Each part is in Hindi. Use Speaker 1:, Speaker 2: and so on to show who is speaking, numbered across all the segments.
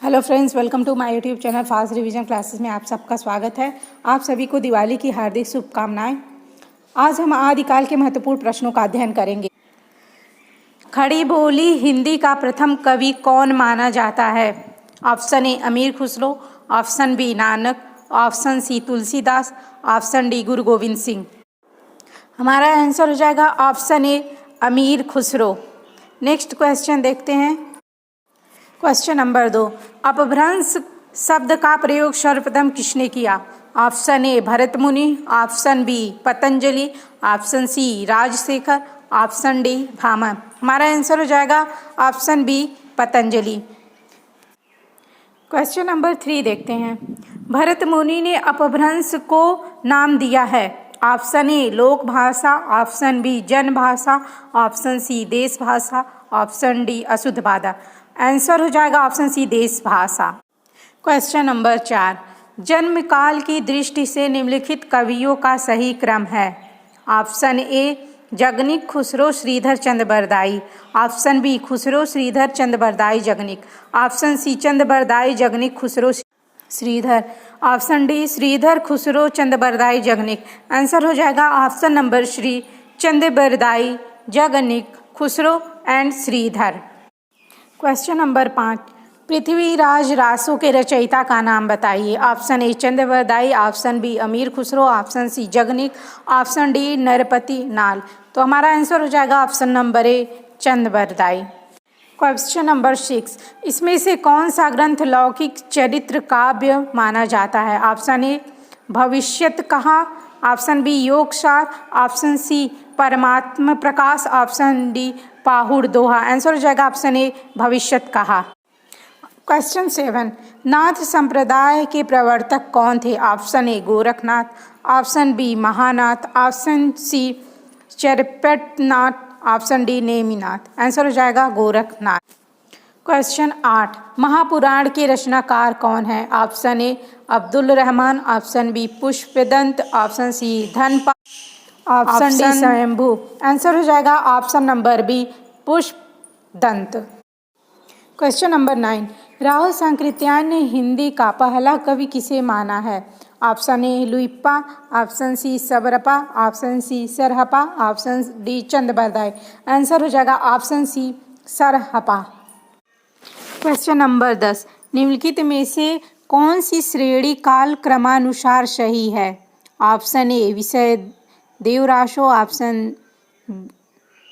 Speaker 1: Hello friends, welcome to my YouTube channel fast revision classes में आप सबका स्वागत है। आप सभी को दिवाली की हार्दिक शुभकामनाएं। आज हम आदिकाल के महत्वपूर्ण प्रश्नों का अध्ययन करेंगे। खड़ी बोली हिंदी का प्रथम कवि कौन माना जाता है? Option A Amir Khusro, option B Nanak, option C Tulsidas, option D Guru Gobind Singh. हमारा आंसर हो जाएगा option A Amir Khusro. Next question देखते हैं। क्वेश्चन नंबर 2, अपभ्रंश शब्द का प्रयोग सर्वप्रथम किसने किया? Option A Bharat Muni, option B Patanjali, option C Rajshekhar, option D Bhamah. हमारा आंसर हो जाएगा option B Patanjali. Question number 3 देखते हैं। भरत मुनि ने अपभ्रंश को नाम दिया है। ऑप्शन ए लोक भाषा, ऑप्शन बी जन भाषा, ऑप्शन सी देश भाषा, ऑप्शन डी अशुद्ध बाधा। आंसर हो जाएगा ऑप्शन सी देश भाषा। क्वेश्चन नंबर 4, जन्म काल की दृष्टि से निम्नलिखित कवियों का सही क्रम है। Option A Jagnik Khusro Shridhar Chand Bardai, option B Khusro Shridhar Chand Bardai Jagnik, option C Chand Bardai Jagnik Khusro Shridhar, option D Shridhar Khusro Chand Bardai Jagnik. Answer हो जाएगा option number three Chand Bardai Jagnik Khusro and Shridhar. Question number 5, Prithviraj Raso के रचयिता का नाम बताइए। Option A Chand Bardai, option B Amir Khusro, option C Jagnik, option D Narpati Nal. तो हमारा आंसर हो जाएगा ऑप्शन नंबर ए चंद बरदाई। क्वेश्चन नंबर 6, इसमें से कौन सा ग्रंथ लौकिक चरित्र काव्य माना जाता है? ऑप्शन ए भविष्यत कहा, ऑप्शन बी योगसार, ऑप्शन सी परमात्म प्रकाश, ऑप्शन डी पाहुड़ दोहा। आंसर हो जाएगा ऑप्शन ए भविष्यत कहा। क्वेश्चन 7, नाथ संप्रदाय के प्रवर्तक कौन थे? Option A Gorakhnath, option B Mahanath, option C Charpatnath, option D Neminath. Answer हो जाएगा गोरखनाथ। क्वेश्चन 8, महापुराण के रचनाकार कौन है? Option A Abdul Rahman, option B Pushpadant, option C Dhanpal, option D Swayambhu. Answer हो जाएगा option number B Pushpadant. Question number 9, Rahul Sankrityayan ने हिंदी का पहला कवि किसे माना है? Option A Luipa, option C Sabarpa, option C Sarahpa, option D Chand Bardai. Answer हो जाएगा option C Sarahpa. Question number 10, निम्नलिखित में से कौन सी श्रेणी काल क्रमानुसार सही है? ऑप्शन ए विषय देव रासो, ऑप्शन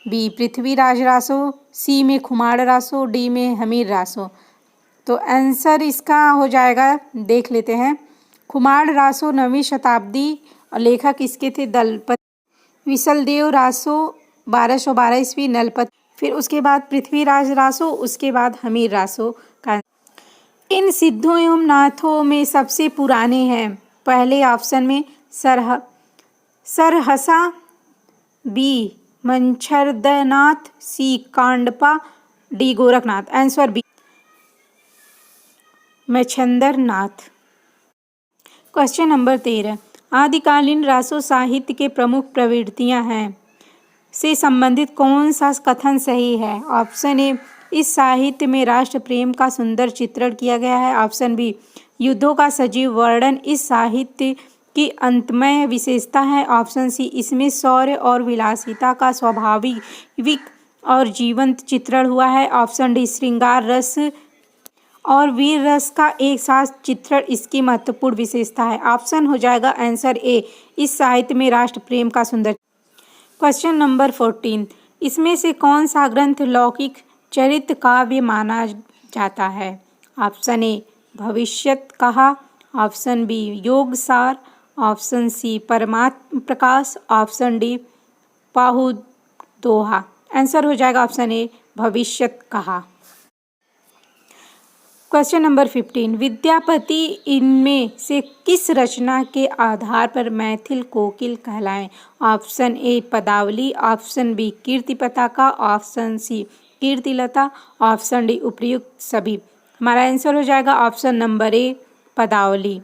Speaker 1: बी पृथ्वीराज रासो, सी में खुमाड़ रासो, डी में हमीर रासो। तो आंसर इसका हो जाएगा, देख लेते हैं। खुमाड़ रासो 9वीं शताब्दी और लेखक इसके थे दलपति विशलदेव रासो 1212 ईस्वी नलपति, फिर उसके बाद पृथ्वीराज रासो, उसके बाद हमीर रासो का। इन सिद्धों एवं नाथों में सबसे पुराने हैं पहले ऑप्शन में Sarahsa, B Manchhardnath, C Kandpa, D Gorakhnath. Answer B Machhandarnath. Question number 13, आदिकालीन रासो साहित्य के प्रमुख प्रवृत्तियां हैं से संबंधित कौन सा कथन सही है? ऑप्शन ए इस साहित्य में राष्ट्र प्रेम का सुंदर चित्रण किया गया है, ऑप्शन बी युद्धों का सजीव वर्णन इस साहित्य की अंतमय विशेषता है, ऑप्शन सी इसमें शौर्य और विलासिता का स्वाभाविक और जीवंत चित्रण हुआ है, ऑप्शन डी श्रृंगार रस और वीर रस का एक साथ चित्रण इसकी महत्वपूर्ण विशेषता है। ऑप्शन हो जाएगा आंसर ए इस साहित्य में राष्ट्र प्रेम का सुंदर। क्वेश्चन नंबर 14, इसमें से कौन सा ग्रंथ लौकिक चरित्र काव्य माना जाता है? ऑप्शन ए भविष्यत कहा, ऑप्शन बी योगसार, ऑप्शन सी परमात्म प्रकाश, ऑप्शन डी पाहुड़ दोहा। आंसर हो जाएगा ऑप्शन ए भविष्यत कहा। क्वेश्चन नंबर 15, विद्यापति इनमें से किस रचना के आधार पर मैथिल कोकिल कहलाएं? ऑप्शन ए पदावली, option B Kirti Pataka, option C Kirtilata, option D उपर्युक्त सभी। हमारा आंसर हो जाएगा ऑप्शन नंबर ए पदावली।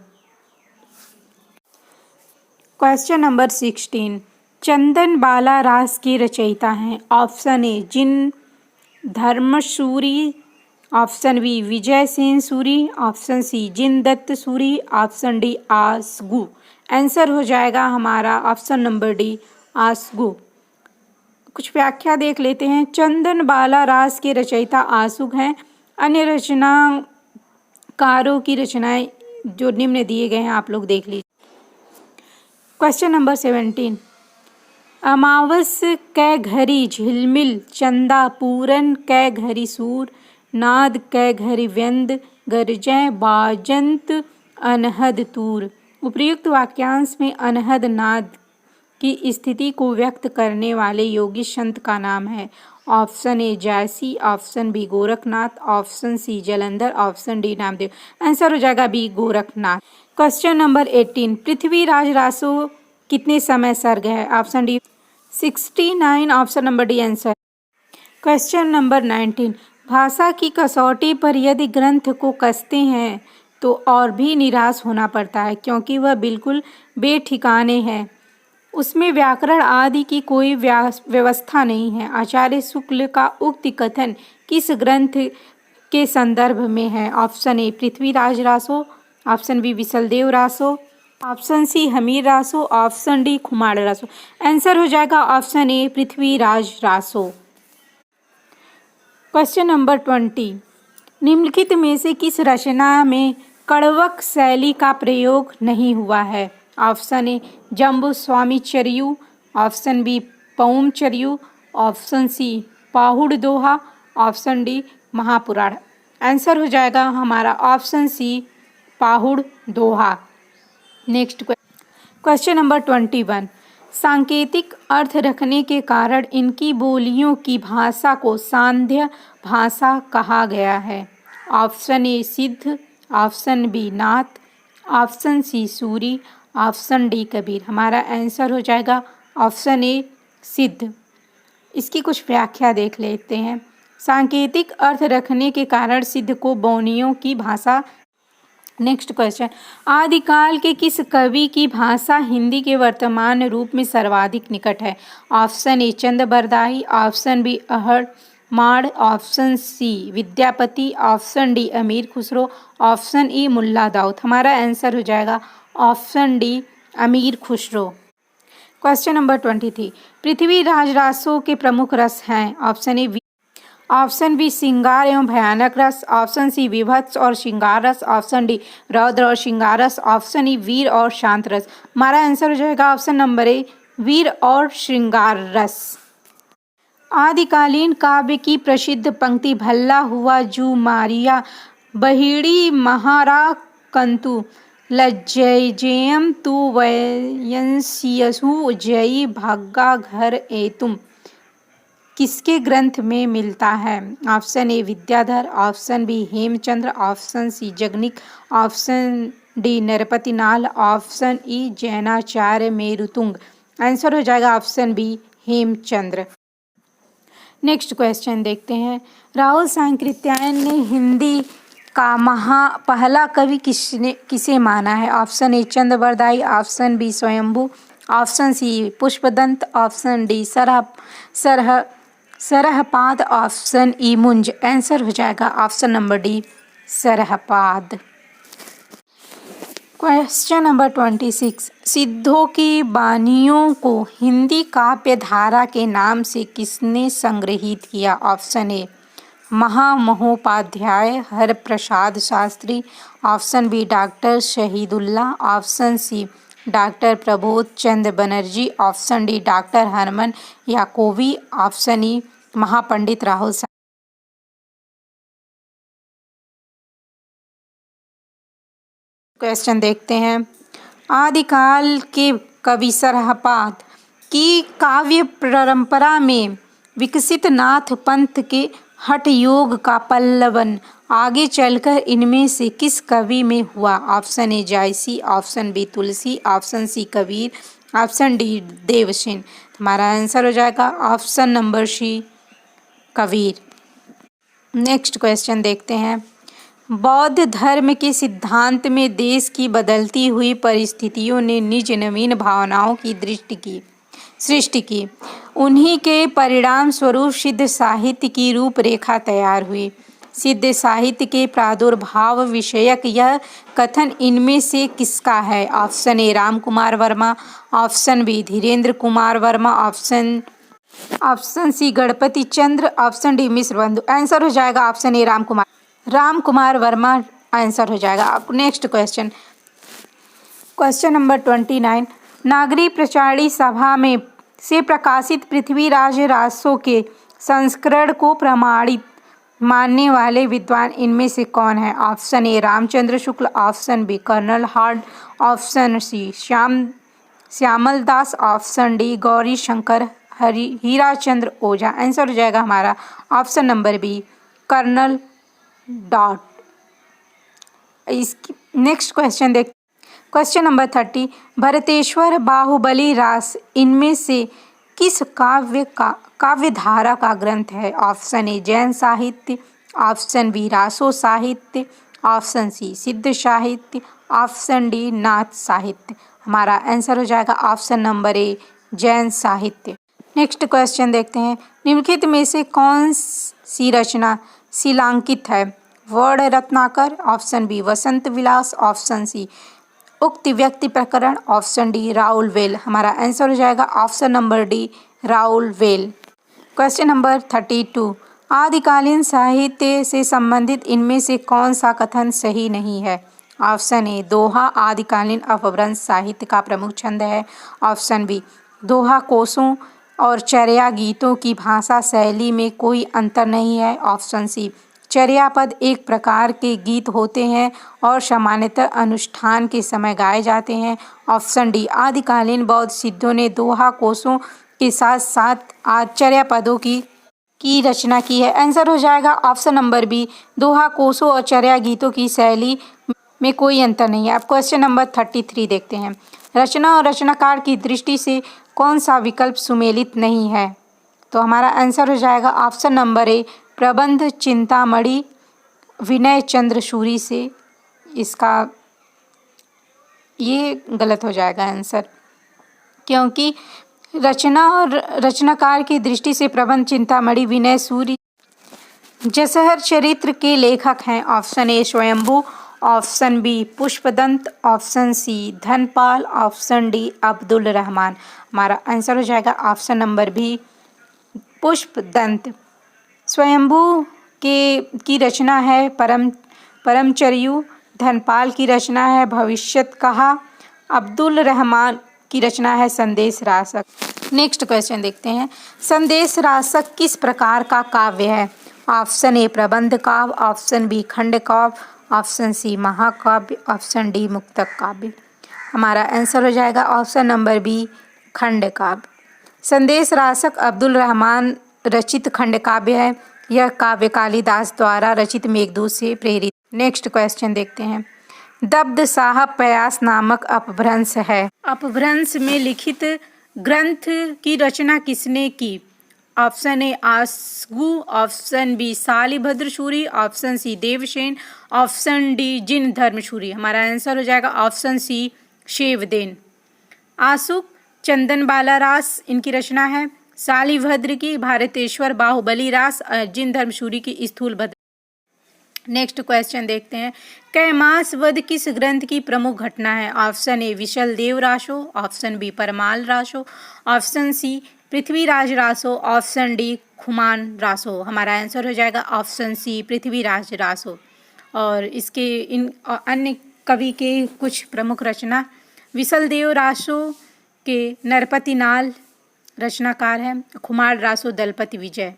Speaker 1: क्वेश्चन नंबर 16, चंदन बाला रास की रचयिता हैं? Option A Jin Dharmasuri, option B Vijay Sen Suri, option C Jindatt Suri, option D Asgu. Answer हो जाएगा हमारा ऑप्शन नंबर डी आसगू। कुछ व्याख्या देख लेते हैं। चंदन बाला रास के रचयिता आसुग हैं। अन्य रचनाकारों की रचनाएं जो निम्न दिए गए हैं आप लोग देख लीजिए। क्वेश्चन नंबर 17, अमावस कै घरी झिलमिल चंदा पूरन कै घरी सूर, नाद कै घरी व्यंद गरजय बाजंत अनहद तूर। उपर्युक्त वाक्यांश में अनहद नाद की स्थिति को व्यक्त करने वाले योगी संत का नाम है। Option A Jayasi, option B Gorakhnath, option C Jalandhar, option D Namdev. Answer हो जाएगा B Gorakhnath. Question number 18, Prithviraj Raso कितने समय सर्ग है? Option D 69, option number D answer. Question number 19, भाषा की कसौटी पर यदि ग्रंथ को कसते हैं तो और भी निराश होना पड़ता है क्योंकि वह बिल्कुल बेठिकाने है। उसमें व्याकरण आदि की कोई व्यवस्था नहीं है। आचार्य शुक्ल का उक्त कथन किस ग्रंथ के संदर्भ में है? Option A Prithviraj Raso, option B Visaldev Raso, option C Hamir Raso, option D Khuman Raso. Answer हो जाएगा option A Prithviraj Raso. Question number 20, निम्नलिखित में से किस रचना में कड़वक शैली का प्रयोग नहीं हुआ है? Option A Jambu Swami Chariu, option B Paum Chariu, option C Pahud Doha, option D Mahapuran. Answer हो जाएगा हमारा option C Pahud Doha. Next question number 21, सांकेतिक अर्थ रखने के कारण इनकी बोलियों की भाषा को सांध्य भाषा कहा गया है। Option A Siddh, option B Nath, option C Suri, option D Kabir. हमारा आंसर हो जाएगा ऑप्शन ए सिद्ध। इसकी कुछ व्याख्या देख लेते हैं। सांकेतिक अर्थ रखने के कारण सिद्ध को बौनियों की भाषा। नेक्स्ट क्वेश्चन, आदिकाल के किस कवि की भाषा हिंदी के वर्तमान रूप में सर्वाधिक निकट है? Option A Chand Bardai, option B Ahad Mad, option C Vidyapati, option D Amir Khusro, option E Mulla Daud. Answer answer हो जाएगा option D Amir Khusro. Question number 23, Prithviraj रासों के प्रमुख रस हैं। ऑप्शन ए ऑप्शन बी श्रृंगार एवं भयानक रस, ऑप्शन सी विभत्स और श्रृंगार रस, ऑप्शन डी रौद्र और श्रृंगार रस, ऑप्शन ई वीर और शांत रस। हमारा आंसर हो जाएगा ऑप्शन नंबर ए वीर और श्रृंगार रस। आदिकालीन काव्य की प्रसिद्ध पंक्ति भल्ला हुआ जू मारिया बहिड़ी महारा कंतु लज्जयेम तु वयंसियसु जयी भाग्गा घर एतुम किसके ग्रंथ में मिलता है? Option A Vidyadhar, option B Hemchandra, option C Jagnik, option D Narpati Nal, option E Jainacharya Merutung. Answer हो जाएगा option B Hemchandra. Next question देखते हैं। राहुल सांकृत्यायन ने हिंदी का पहला कवि किसे माना है? Option A Chand Bardai, option B Swayambhu, option C Pushpadant, option D Sarahpad, option E Munj. Answer हो जाएगा option number D Sarahpad. Question number 26, सिद्धों की बानियों को हिंदी काव्य धारा के नाम से किसने संग्रहित किया? Option A Mahamahopadhyay Haraprasad Shastri, option B doctor Shahidullah, option C doctor Prabodh Chandra Banerjee, option D doctor Hermann Jacobi, option E Mahapandit Rahul. Question देखते हैं। आदिकाल के कवि सरहपाद की काव्य परंपरा में विकसित नाथ पंथ के हठ योग का पल्लवन आगे चलकर इनमें से किस कवि में हुआ? Option A Jayasi, option B Tulsi, option C Kabir, option D Devsen. हमारा आंसर हो जाएगा option number C Kabir. Next question देखते हैं। बौद्ध धर्म के सिद्धांत में देश की बदलती हुई परिस्थितियों ने निज नवीन भावनाओं की सृष्टि की। उन्हीं के परिणाम स्वरूप सिद्ध साहित्य की रूपरेखा तैयार हुई। सिद्ध साहित्य के प्रादुर्भाव विषयक यह कथन इनमें से किसका है? Option A Ram Kumar Verma, option B Dhirendra Kumar Verma, option C Ganapati Chandra, option D Mishra Bandhu. Answer हो जाएगा option A Ram Kumar Verma answer हो जाएगा। अब next question, question number 29। Nagari Prachari Sabha में से प्रकाशित पृथ्वीराज रासो के संस्करण को प्रमाणित मानने वाले विद्वान इनमें से कौन है? Option A Ramchandra Shukla, option B colonel हार्ड, option C Shyamal Das, option D Gauri Shankar Hirachandra Ojha. Answer हो जाएगा हमारा ऑप्शन नंबर बी कर्नल डॉट। इसकी नेक्स्ट क्वेश्चन देख, क्वेश्चन नंबर 30। भरतेश्वर बाहुबली रास इनमें से किस काव्यधारा का ग्रंथ है? ऑप्शन ए जैन साहित्य, ऑप्शन बी रासो साहित्य, ऑप्शन सी सिद्ध साहित्य, ऑप्शन डी नाथ साहित्य। हमारा आंसर हो जाएगा ऑप्शन नंबर ए जैन साहित्य। नेक्स्ट क्वेश्चन देखते हैं, निम्नलिखित में से कौन सी रचना शिलांकित है? वर्ण रत्नाकर, ऑप्शन बी वसंत विलास, ऑप्शन सी उक्त व्यक्ति प्रकरण, ऑप्शन डी राउल वेल। हमारा आंसर हो जाएगा option number D Raul well. Question number 32। आदिकालीन साहित्य से संबंधित इनमें से कौन सा कथन सही नहीं है? ऑप्शन ए दोहा आदिकालीन अपभ्रंश साहित्य का प्रमुख छंद है, ऑप्शन बी दोहा कोसों और चर्या गीतों की भाषा शैली में कोई अंतर नहीं है, ऑप्शन सी चर्यापद एक प्रकार के गीत होते हैं और सामान्यतः अनुष्ठान के समय गाए जाते हैं, ऑप्शन डी आदिकालीन बौद्ध सिद्धों ने दोहा कोसों के साथ साथ चर्यापदों की रचना की है। आंसर हो जाएगा ऑप्शन नंबर बी दोहा कोसों और चर्या गीतों की शैली में कोई अंतर नहीं है। अब क्वेश्चन नंबर 33 देखते हैं, रचना और रचनाकार की दृष्टि से कौन सा विकल्प सुमेलित नहीं है? तो हमारा आंसर हो जाएगा ऑप्शन नंबर ए प्रबंध चिंतामणि विनय चंद्र सूरी से। इसका ये गलत हो जाएगा आंसर, क्योंकि रचना और रचनाकार की दृष्टि से प्रबंध चिंतामणि विनय सूरी जसहर चरित्र के लेखक हैं। Option A Swayambhu, option B Pushpadant, option C Dhanpal, option D Abdul Rahman. हमारा आंसर हो जाएगा ऑप्शन नंबर बी पुष्पदंत। स्वयंभू की रचना है परमचर्यु, धनपाल की रचना है भविष्यत कहा, अब्दुल रहमान की रचना है संदेश रासक। नेक्स्ट क्वेश्चन देखते हैं, संदेश रासक किस प्रकार का काव्य है? ऑप्शन ए प्रबंध काव्य, ऑप्शन बी खंड काव्य, ऑप्शन सी महाकाव्य, ऑप्शन डी मुक्तक काव्य। हमारा आंसर हो जाएगा ऑप्शन नंबर बी खंड काव्य। संदेश रासक अब्दुल रहमान रचित खंड काव्य है। यह काव्य कालिदास द्वारा रचित मेघदूत से प्रेरित। नेक्स्ट क्वेश्चन देखते हैं, दब्द साहब प्रयास नामक अपभ्रंश है। अपभ्रंश में लिखित ग्रंथ की रचना किसने की? Option A Asagu, option B Shalibhadra Suri, option C Devsen, option D Jin Dharmasuri. हमारा आंसर हो जाएगा ऑप्शन सी शेवदेन। आसुक चंदन बाला रास इनकी रचना है, शालिभद्र की भारतेश्वर बाहुबली रास, जिन धर्मसूरी की स्थूल भद्र। नेक्स्ट क्वेश्चन देखते हैं, कैमास वध किस ग्रंथ की प्रमुख घटना है? Option A Vishal Dev Raso, option B Parmal Raso, option C Prithviraj Raso, option D Khuman Raso. हमारा आंसर हो जाएगा ऑप्शन सी पृथ्वीराज रासो। और इसके इन अन्य कवि के कुछ प्रमुख रचना, विशल देव रासो के नरपति नाल रचनाकार है, खुमार रासो दलपति विजय।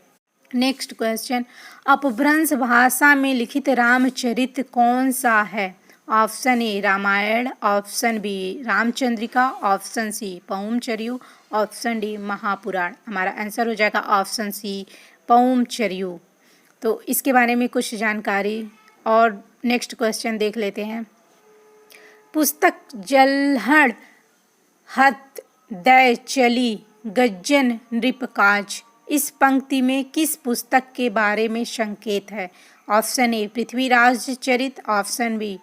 Speaker 1: नेक्स्ट क्वेश्चन, अपभ्रंश भाषा में लिखित रामचरित कौन सा है? Option A Ramayan, option B Ramchandrika, option C Paumchariu, option D Mahapuran. हमारा आंसर हो जाएगा ऑप्शन सी पौमचर्यु। तो इसके बारे में कुछ जानकारी और नेक्स्ट क्वेश्चन देख लेते हैं, पुस्तक जलहड़ हत दय चली गज्जन नृपकाज इस पंक्ति में किस पुस्तक के बारे में संकेत है? Option A Prithviraj Charit, option B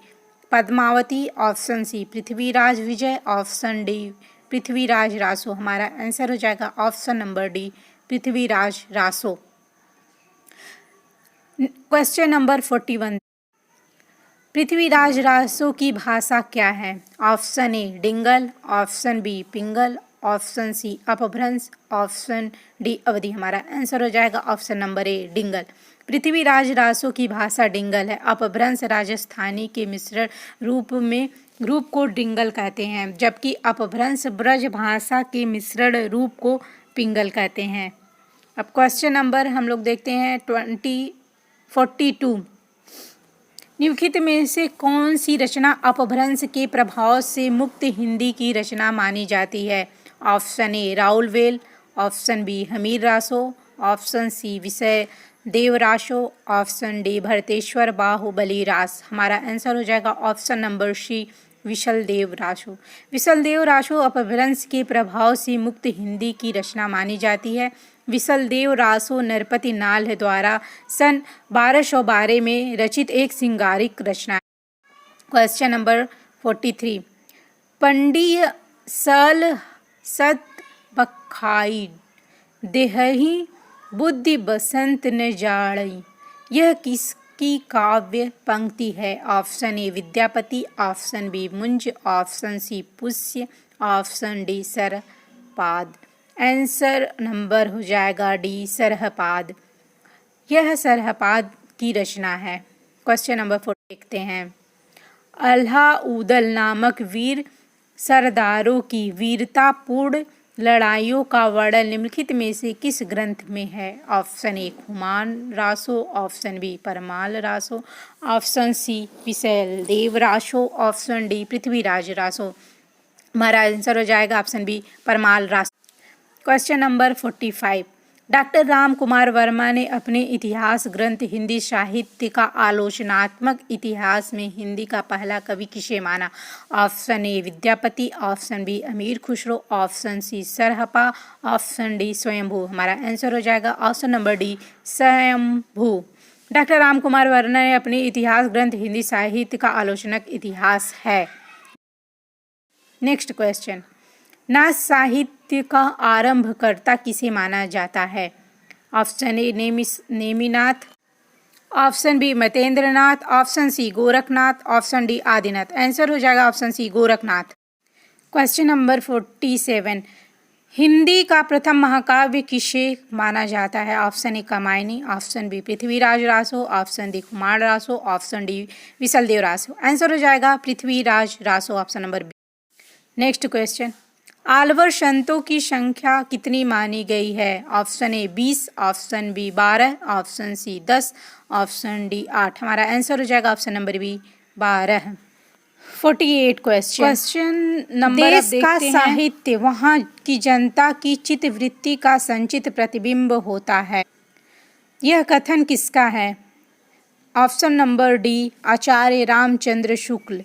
Speaker 1: Padmavati, option C Prithviraj Vijay, option D Prithviraj Raso. हमारा आंसर हो जाएगा option number D Prithviraj Raso. Question number 41, Prithviraj Raso की भाषा क्या है? Option A Dingal, option B Pingal, option C Apabhramsha, option D Awadhi. हमारा आंसर हो जाएगा option number A Dingal. Prithviraj Raso की भाषा डिंगल है। अपभ्रंश राजस्थानी के मिश्रण रूप को डिंगल कहते हैं, जबकि अपभ्रंश ब्रज भाषा के मिश्रण रूप को पिंगल कहते हैं। अब क्वेश्चन नंबर हम लोग देखते हैं 42, निम्नलिखित में से कौन सी रचना अपभ्रंश के प्रभाव से मुक्त हिंदी की रचना मानी जाती है? Option A Raulvel, option B Hammir Raso, option C Visal Dev Raso, option D Bharateshwar Bahubali Raas. हमारा आंसर हो जाएगा option number C Visal Dev Raso. Visal Dev Raso Apabhramsha के प्रभाव से मुक्त हिंदी की रचना मानी जाती है। विशल देव रासो नरपति नाल द्वारा सन 1212 में रचित एक श्रृंगारिक रचना है। क्वेश्चन नंबर 43, पंडीय सल सत बखाई देहही बुद्धि बसंत न जाड़ई, यह किसकी काव्य पंक्ति है? Option A Vidyapati, option B Munj, option C Pushya, option D Sarpad. Answer number हो जाएगा डी सरहपाद। यह सरहपाद की रचना है। क्वेश्चन नंबर 4 देखते हैं। अल्लाउदल नामक वीर सरदारों की वीरतापूर्ण लड़ाइयों का वर्णन निम्नलिखित में से किस ग्रंथ में है? Option A Khuman Raso, option B Parmal Raso, option C Visal Dev Raso, option D Prithviraj Raso. हमारा आंसर हो जाएगा option B Parmal Raso. Question number 45, doctor Ram Kumar Verma ने अपने इतिहास ग्रंथ हिंदी साहित्य का आलोचनात्मक इतिहास में हिंदी का पहला कवि किसे माना? Option A Vidyapati, option B Amir Khusro, option C Sarahpa, option D Swayambhu. हमारा आंसर हो जाएगा option number D Swayambhu. Doctor Ram Kumar Verma ने अपने इतिहास ग्रंथ हिंदी साहित्य का आलोचनात्मक इतिहास है। नेक्स्ट क्वेश्चन, नाथ साहित्य का आरंभकर्ता किसे माना जाता है? Option A Neminath, option B Matendranath, option C Gorakhnath, option D Adinath. Answer हो जाएगा option C Gorakhnath. Question number 47, Hindi का प्रथम महाकाव्य किसे माना जाता है? Option A Kamayani, option B Prithviraj Raso, option D Kumar Raso, option D Vishaldev Raso. Answer हो जाएगा Prithviraj Raso, option number B. Next question, Alvar संतों की संख्या कितनी मानी गई है? Option A 20, option B 12, option C 10, option D 8। हमारा आंसर हो जाएगा option number B 12। 48 question number देश का साहित्य वहाँ की जनता की चित्तवृत्ति का संचित प्रतिबिंब होता है, यह कथन किसका है? ऑप्शन नंबर डी आचार्य रामचंद्र शुक्ल।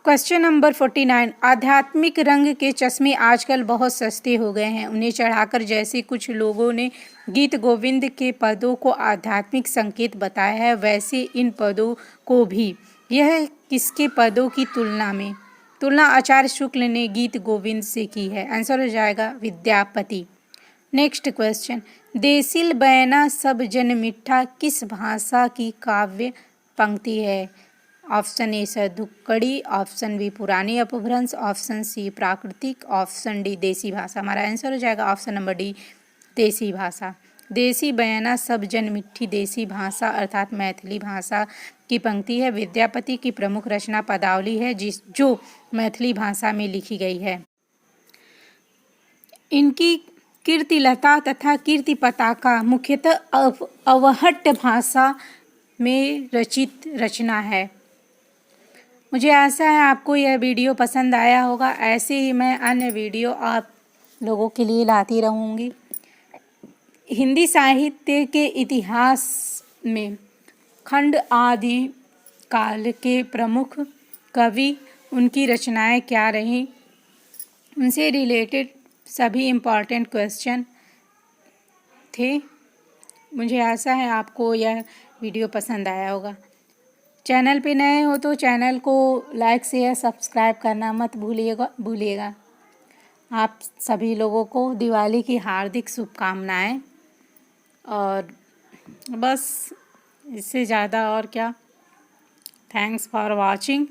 Speaker 1: क्वेश्चन नंबर 49, आध्यात्मिक रंग के चश्मे आजकल बहुत सस्ते हो गए हैं, उन्हें चढ़ाकर जैसे कुछ लोगों ने गीत गोविंद के पदों को आध्यात्मिक संकेत बताया है, वैसे इन पदों को भी। यह किसके पदों की तुलना आचार्य शुक्ल ने गीत गोविंद से की है? आंसर हो जाएगा विद्यापति। नेक्स्ट क्वेश्चन, देसिल बैना सब जन मिठा किस भाषा की काव्य पंक्ति है? ऑप्शन ए सदुक्कड़ी, ऑप्शन बी पुरानी अपभ्रंश, ऑप्शन सी प्राकृतिक, ऑप्शन डी देसी भाषा। हमारा आंसर हो जाएगा ऑप्शन नंबर डी देसी भाषा। देसी बयाना सब जन मिट्ठी देसी भाषा अर्थात मैथिली भाषा की पंक्ति है। विद्यापति की प्रमुख रचना पदावली है जो मैथिली भाषा में लिखी गई है। इनकी कीर्तिलता तथा कीर्ति पताका मुख्यतः अवहट्ट भाषा में रचित रचना है। मुझे आशा है आपको यह वीडियो पसंद आया होगा। ऐसे ही मैं अन्य वीडियो आप लोगों के लिए लाती रहूँगी। हिंदी साहित्य के इतिहास में खंड आदि काल के प्रमुख कवि, उनकी रचनाएं क्या रहीं, उनसे रिलेटेड सभी इम्पॉर्टेंट क्वेश्चन थे। मुझे आशा है आपको यह वीडियो पसंद आया होगा। चैनल पे नए हो तो चैनल को लाइक शेयर सब्सक्राइब करना मत भूलिएगा। आप सभी लोगों को दिवाली की हार्दिक शुभकामनाएं और बस इससे ज़्यादा और क्या। Thanks for watching.